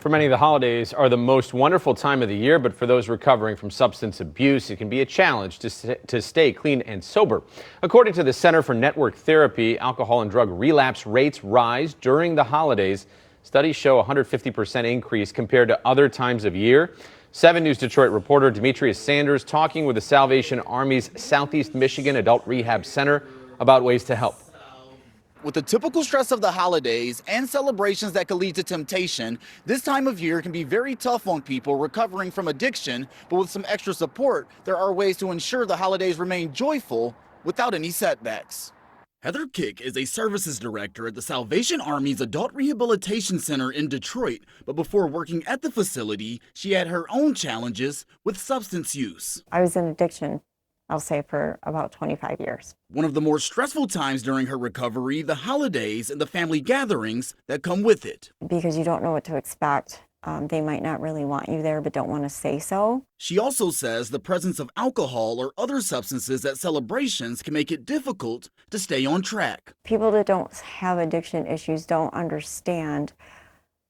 For many, the holidays are the most wonderful time of the year, but for those recovering from substance abuse, it can be a challenge to stay clean and sober. According to the Center for Network Therapy, alcohol and drug relapse rates rise during the holidays. Studies show a 150% increase compared to other times of year. 7 News Detroit reporter Demetrius Sanders talking with the Salvation Army's Southeast Michigan Adult Rehab Center about ways to help. With the typical stress of the holidays and celebrations that could lead to temptation, this time of year can be very tough on people recovering from addiction. But with some extra support, there are ways to ensure the holidays remain joyful without any setbacks. Heather Kick is a services director at the Salvation Army's Adult Rehabilitation Center in Detroit. But before working at the facility, she had her own challenges with substance use. I was in addiction, I'll say, for about 25 years. One of the more stressful times during her recovery, the holidays and the family gatherings that come with it. Because you don't know what to expect. They might not really want you there, but don't want to say so. She also says the presence of alcohol or other substances at celebrations can make it difficult to stay on track. People that don't have addiction issues don't understand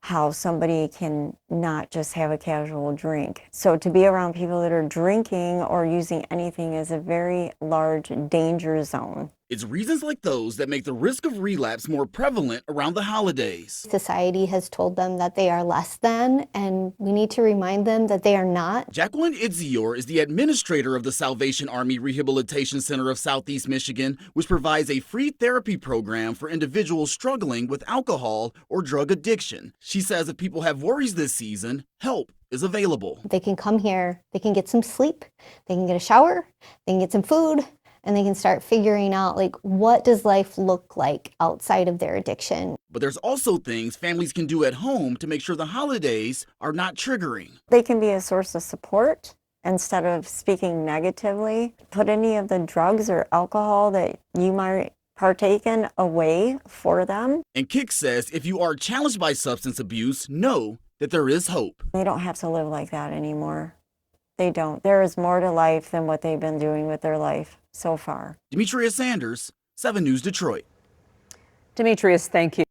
how somebody can not just have a casual drink. So to be around people that are drinking or using anything is a very large danger zone. It's reasons like those that make the risk of relapse more prevalent around the holidays. Society has told them that they are less than, and we need to remind them that they are not. Jacqueline Idzior is the administrator of the Salvation Army Rehabilitation Center of Southeast Michigan, which provides a free therapy program for individuals struggling with alcohol or drug addiction. She says if people have worries this season, help is available. They can come here, they can get some sleep, they can get a shower, they can get some food, and they can start figuring out, like, what does life look like outside of their addiction. But there's also things families can do at home to make sure the holidays are not triggering. They can be a source of support instead of speaking negatively. Put any of the drugs or alcohol that you might partake in away for them. And Kick says if you are challenged by substance abuse, know that there is hope. They don't have to live like that anymore. They don't. There is more to life than what they've been doing with their life so far. Demetrius Sanders, 7 News Detroit. Demetrius, thank you.